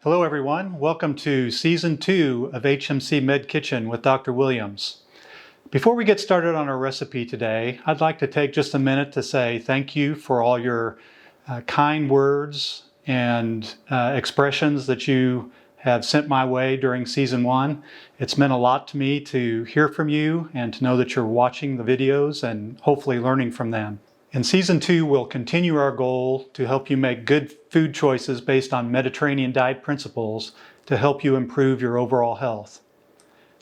Hello everyone, welcome to Season 2 of HMC Med Kitchen with Dr. Williams. Before we get started on our recipe today, I'd like to take just a minute to say thank you for all your kind words and expressions that you have sent my way during Season 1. It's meant a lot to me to hear from you and to know that you're watching the videos and hopefully learning from them. In Season 2, we'll continue our goal to help you make good food choices based on Mediterranean diet principles to help you improve your overall health.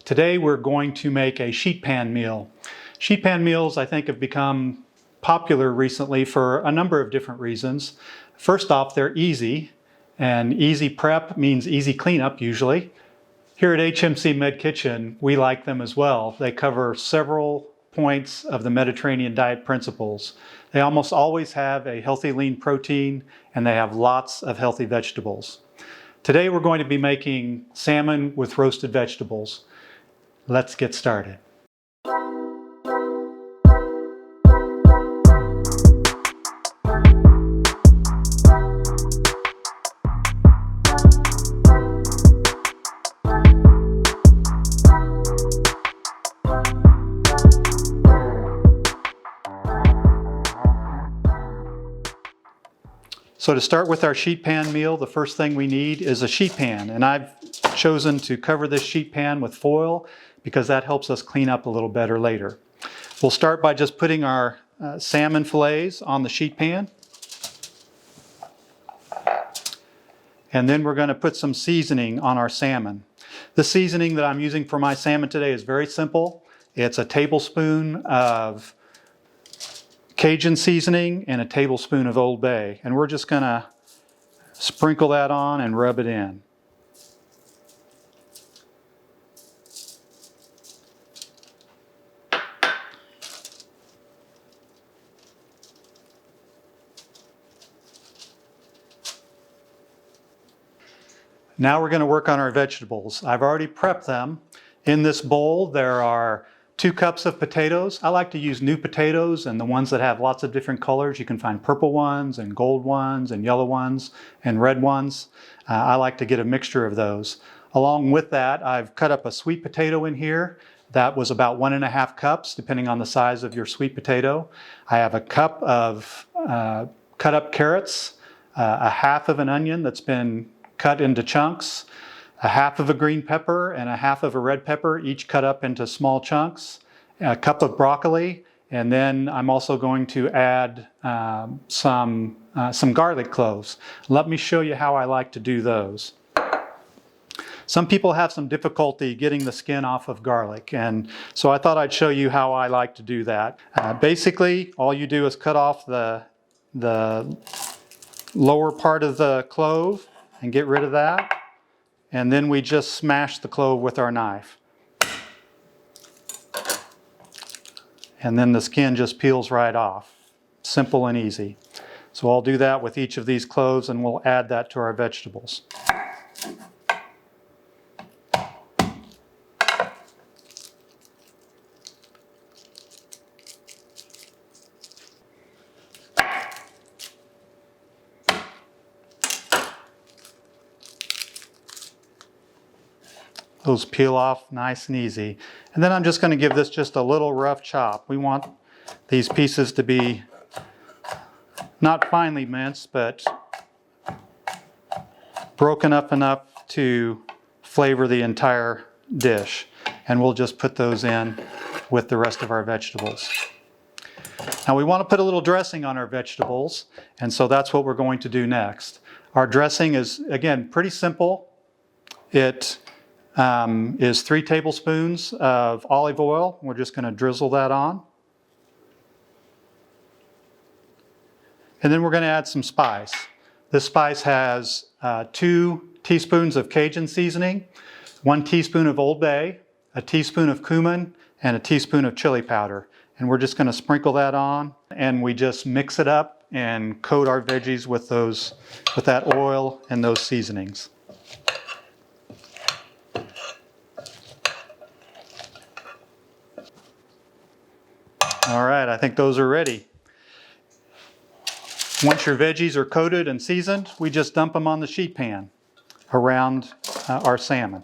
Today, we're going to make a sheet pan meal. Sheet pan meals, I think, have become popular recently for a number of different reasons. First off, they're easy, and easy prep means easy cleanup usually. Here at HMC Med Kitchen, we like them as well. They cover several points of the Mediterranean diet principles. They almost always have a healthy lean protein and they have lots of healthy vegetables. Today we're going to be making salmon with roasted vegetables. Let's get started. So to start with our sheet pan meal, the first thing we need is a sheet pan. And I've chosen to cover this sheet pan with foil because that helps us clean up a little better later. We'll start by just putting our salmon fillets on the sheet pan. And then we're going to put some seasoning on our salmon. The seasoning that I'm using for my salmon today is very simple. It's a tablespoon of Cajun seasoning and a tablespoon of Old Bay. And we're just going to sprinkle that on and rub it in. Now we're going to work on our vegetables. I've already prepped them. In this bowl there are 2 cups of potatoes. I like to use new potatoes and the ones that have lots of different colors. You can find purple ones and gold ones and yellow ones and red ones. I like to get a mixture of those. Along with that, I've cut up a sweet potato in here. That was about 1.5 cups, depending on the size of your sweet potato. I have a cup of cut up carrots, a half of an onion that's been cut into chunks, a half of a green pepper and a half of a red pepper, each cut up into small chunks, a cup of broccoli, and then I'm also going to add some garlic cloves. Let me show you how I like to do those. Some people have some difficulty getting the skin off of garlic, and so I thought I'd show you how I like to do that. Basically, all you do is cut off the lower part of the clove and get rid of that. And then we just smash the clove with our knife. And then the skin just peels right off. Simple and easy. So I'll do that with each of these cloves and we'll add that to our vegetables. Those peel off nice and easy. And then I'm just going to give this just a little rough chop. We want these pieces to be not finely minced, but broken up enough to flavor the entire dish. And we'll just put those in with the rest of our vegetables. Now we want to put a little dressing on our vegetables, and so that's what we're going to do next. Our dressing is, again, pretty simple. It is 3 tablespoons of olive oil. We're just going to drizzle that on. And then we're going to add some spice. This spice has 2 teaspoons of Cajun seasoning, 1 teaspoon of Old Bay, a teaspoon of cumin, and a teaspoon of chili powder. And we're just going to sprinkle that on, and we just mix it up and coat our veggies with that oil and those seasonings. All right, I think those are ready. Once your veggies are coated and seasoned, we just dump them on the sheet pan. around our salmon.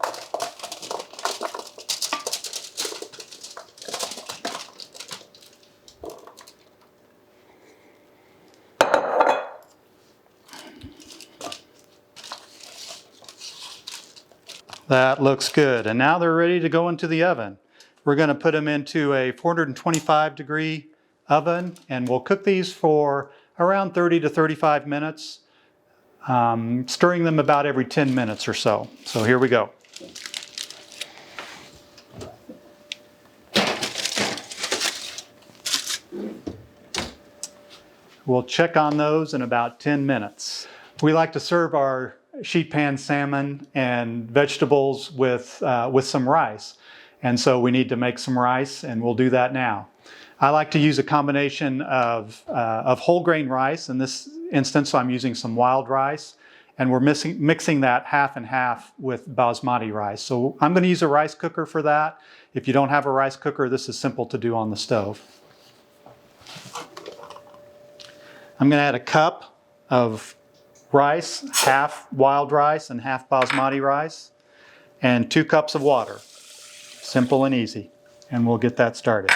That looks good. And now they're ready to go into the oven. We're going to put them into a 425-degree oven, and we'll cook these for around 30 to 35 minutes, stirring them about every 10 minutes or so. So here we go. We'll check on those in about 10 minutes. We like to serve our sheet pan salmon and vegetables with some rice. And so we need to make some rice, and we'll do that now. I like to use a combination of whole grain rice. In this instance, I'm using some wild rice, and we're mixing that half and half with basmati rice. So I'm going to use a rice cooker for that. If you don't have a rice cooker, this is simple to do on the stove. I'm going to add a cup of rice, half wild rice and half basmati rice, and 2 cups of water. Simple and easy. And we'll get that started.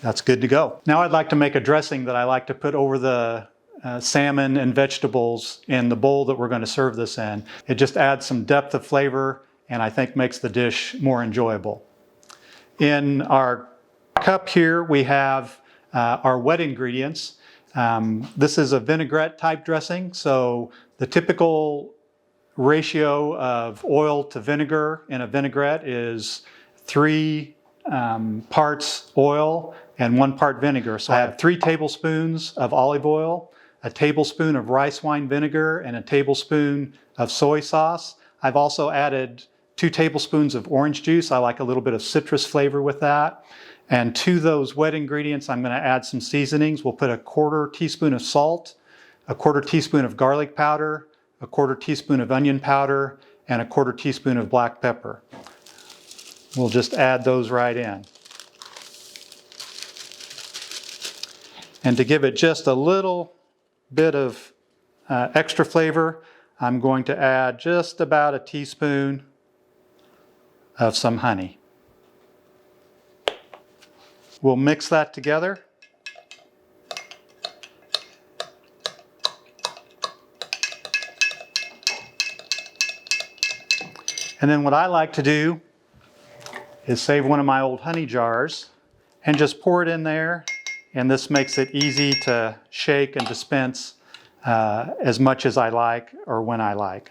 That's good to go. Now I'd like to make a dressing that I like to put over the salmon and vegetables in the bowl that we're going to serve this in. It just adds some depth of flavor and I think makes the dish more enjoyable. In our cup here we have our wet ingredients. This is a vinaigrette type dressing, so the typical ratio of oil to vinegar in a vinaigrette is 3 parts oil and 1 part vinegar. So I have 3 tablespoons of olive oil, a tablespoon of rice wine vinegar, and a tablespoon of soy sauce. I've also added 2 tablespoons of orange juice. I like a little bit of citrus flavor with that. And to those wet ingredients, I'm going to add some seasonings. We'll put a 1/4 teaspoon of salt, a 1/4 teaspoon of garlic powder, a 1/4 teaspoon of onion powder, and a 1/4 teaspoon of black pepper. We'll just add those right in. And to give it just a little bit of extra flavor, I'm going to add just about a teaspoon of some honey. We'll mix that together. And then what I like to do is save one of my old honey jars and just pour it in there. And this makes it easy to shake and dispense as much as I like or when I like.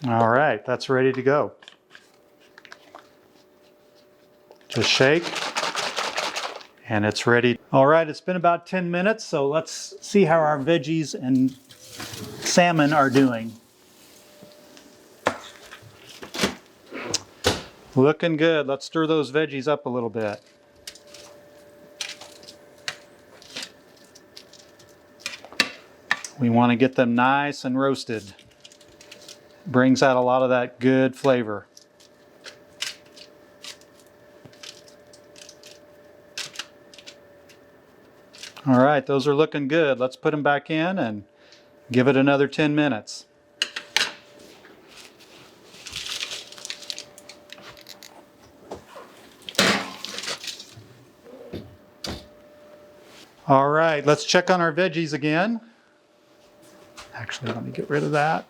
All right, that's ready to go. Just shake, and it's ready. All right, it's been about 10 minutes, so let's see how our veggies and salmon are doing. Looking good. Let's stir those veggies up a little bit. We want to get them nice and roasted. Brings out a lot of that good flavor. All right, those are looking good. Let's put them back in and give it another 10 minutes. All right, let's check on our veggies again. Actually, let me get rid of that.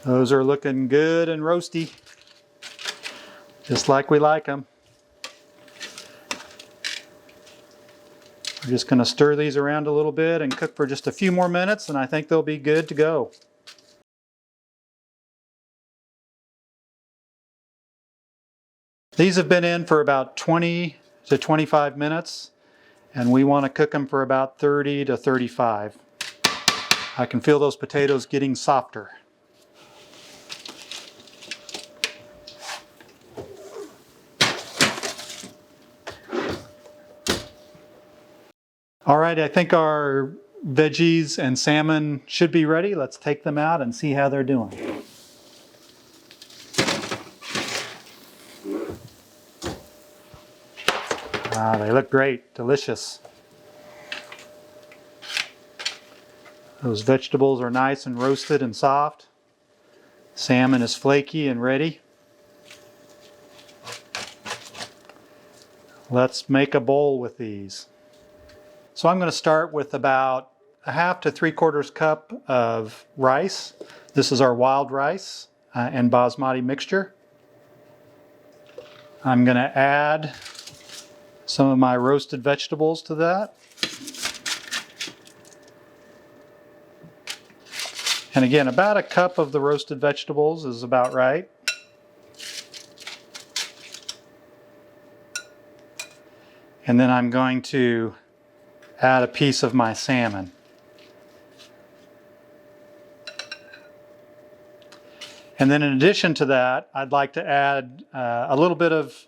Those are looking good and roasty, just like we like them. We're just going to stir these around a little bit and cook for just a few more minutes, and I think they'll be good to go. These have been in for about 20 to 25 minutes, and we want to cook them for about 30 to 35. I can feel those potatoes getting softer. All right, I think our veggies and salmon should be ready. Let's take them out and see how they're doing. They look great, delicious. Those vegetables are nice and roasted and soft. Salmon is flaky and ready. Let's make a bowl with these. So I'm going to start with about a half to 3/4 cup of rice. This is our wild rice and basmati mixture. I'm going to add some of my roasted vegetables to that. And again, about a cup of the roasted vegetables is about right. And then I'm going to add a piece of my salmon. And then in addition to that, I'd like to add a little bit of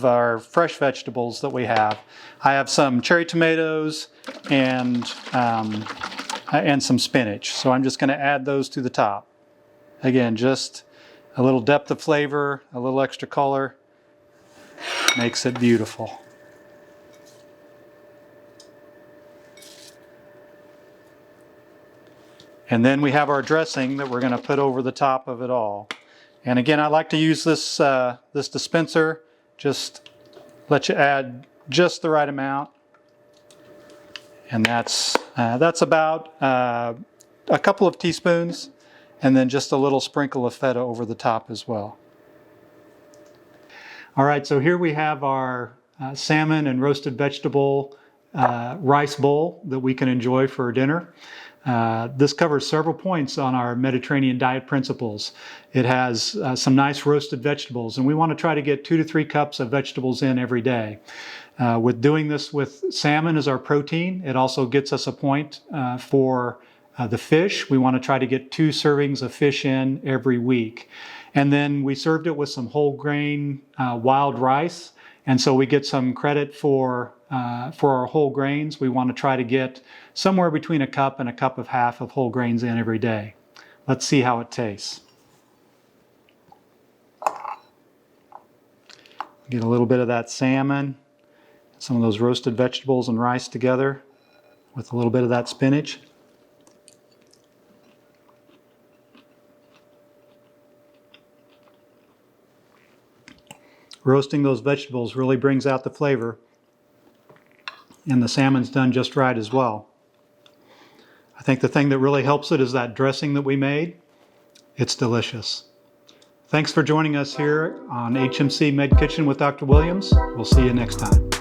our fresh vegetables that we have. I have some cherry tomatoes and some spinach. So I'm just going to add those to the top. Again, just a little depth of flavor, a little extra color, makes it beautiful. And then we have our dressing that we're going to put over the top of it all. And again, I like to use this dispenser. Just let you add just the right amount. And that's about a couple of teaspoons, and then just a little sprinkle of feta over the top as well. All right, so here we have our salmon and roasted vegetable rice bowl that we can enjoy for dinner. This covers several points on our Mediterranean diet principles. It has some nice roasted vegetables, and we want to try to get 2 to 3 cups of vegetables in every day. With doing this with salmon as our protein, it also gets us a point for the fish. We want to try to get 2 servings of fish in every week. And then we served it with some whole grain wild rice, and so we get some credit for our whole grains. We want to try to get somewhere between a cup and a cup and a half of whole grains in every day. Let's see how it tastes. Get a little bit of that salmon, some of those roasted vegetables and rice together with a little bit of that spinach. Roasting those vegetables really brings out the flavor, and the salmon's done just right as well. I think the thing that really helps it is that dressing that we made. It's delicious. Thanks for joining us here on HMC Med Kitchen with Dr. Williams. We'll see you next time.